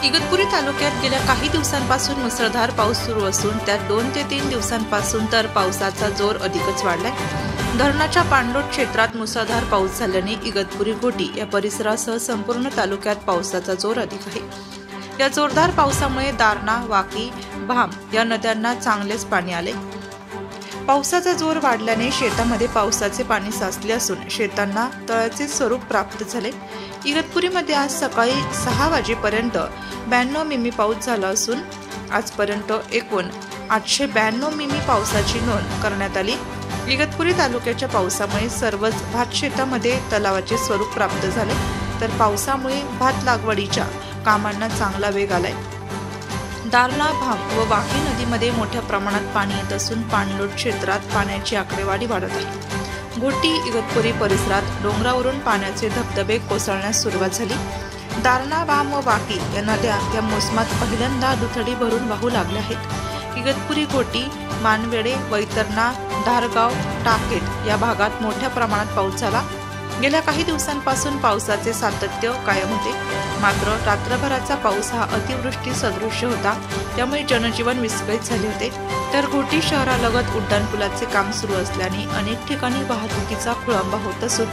इगतपुरी तालुक्यात गेल्या काही दिवसांपासून मुसळधार पाऊस सुरू असून त्यात 2 ते 3 दिवसांपासून तर पावसाचा जोर अधिकच वाढलाय। धरणाच्या पाणलोट क्षेत्रात मुसळधार पाऊस झाल्याने इगतपुरी घोटी या परिसरासह संपूर्ण तालुक्यात पावसाचा जोर अधिक आहे। या जोरदार पावसामुळे दारणा, वाकी, भाम या नद्यांना चांगलेच पाणी आले। पावसाचा जोर वाढल्याने शेतामध्ये पावसाचे पाणी साचले असून शेतांना तळ्याचे स्वरूप प्राप्त झाले। इगतपुरीमध्ये आज सकाळी 6 वाजेपर्यंत 92 मिमी पाऊस झाला असून आजपर्यंत एकूण 892 मिमी पावसाची नोंद करण्यात आली। इगतपुरी तालुक्याच्या पावसामुळे सर्वच भात शेतामध्ये तलावाचे स्वरूप प्राप्त झाले, तर पावसामुळे भात लागवडीच्या कामांना चांगला वेग आलाय। दारणा, भाम व वाकी नदीमध्ये मोठ्या प्रमाणात पाणी येत असून पाणलोट क्षेत्रात पाण्याची आकडेवारी वाढत आहे। घोटी इगतपुरी परिसरात डोंगरावरून पाण्याचे धबधबे कोसळण्यास सुरुवात झाली। दारणा, भाम व वाकी या नद्या या मोसमात पहिल्यांदा दुथडी भरून वाहू लागल्या आहेत। इगतपुरी, घोटी, मानवेडे, वैतरणा, धारगाव, टाकेट या भागात मोठ्या प्रमाणात पाऊस झाला। गेल्या काही दिवसांपासून पावसाचे सातत्य कायम होते, मात्र रात्रभराचा पाऊस हा अतिवृष्टी सदृश्य होता, त्यामुळे जनजीवन विस्कळीत झाले होते। तर घोटी शहरालगत उड्डाणपुलाचे काम सुरू असल्याने अनेक ठिकाणी वाहतुकीचा खोळंबा होत असून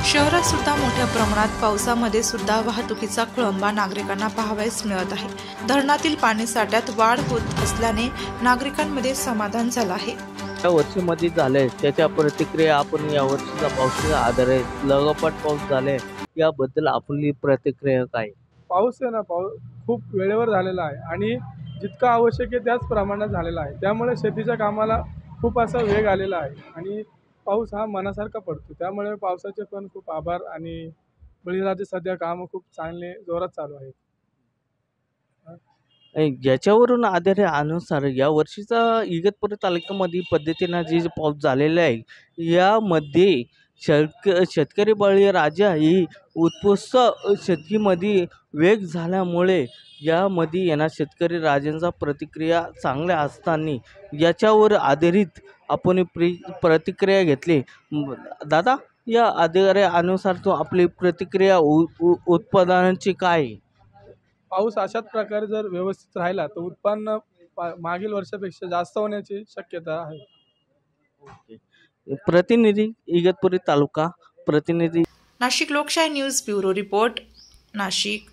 शहरात सुद्धा मोठ्या प्रमाणात पावसामध्ये सुद्धा वाहतुकीचा खोळंबा नागरिकांना पाहावयास मिळत आहे। धरणातील पाणीसाठ्यात वाढ होत असल्याने नागरिकांमध्ये समाधान झालं आहे। या वर्षीमध्ये झाले त्याच्या प्रतिक्रिया आपण या वर्षीचा पावसाचा आधारे लगोपाठ पाऊस झाले याबद्दल आपली प्रतिक्रिया काय? पाऊस आहे ना, पाऊस खूप वेळेवर झालेला आहे आणि जितका आवश्यक आहे त्याच प्रमाणात झालेला आहे, त्यामुळे शेतीच्या कामाला खूप असा वेग आलेला आहे आणि पाऊस हा मनासारखा पडतो, त्यामुळे पावसाचे पण खूप आभार। आणि बळीराजा सध्या कामं खूप चांगले जोरात चालू आहेत। याच्यावरून आधारे अनुसार या वर्षीचा इगतपुरी तालुक्यामध्ये पद्धतीनं जे पाऊस झालेला आहे यामध्ये शेतकरी बळीराजा ही उत्कृष्ट शेतीमध्ये वेग झाल्यामुळे यामध्ये येणार शेतकरी राजांचा प्रतिक्रिया चांगल्या असताना याच्यावर आधारित आपण प्रतिक्रिया घेतली। दादा, या आधारे अनुसार तो आपली प्रतिक्रिया उत्पादनाची काय? पाऊस अशाच प्रकारे जर व्यवस्थित राहिला तर उत्पन्न मागील वर्षापेक्षा जास्त होण्याची शक्यता आहे। प्रतिनिधी इगतपुरी तालुका प्रतिनिधी नाशिक लोकशाही न्यूज ब्युरो रिपोर्ट, नाशिक।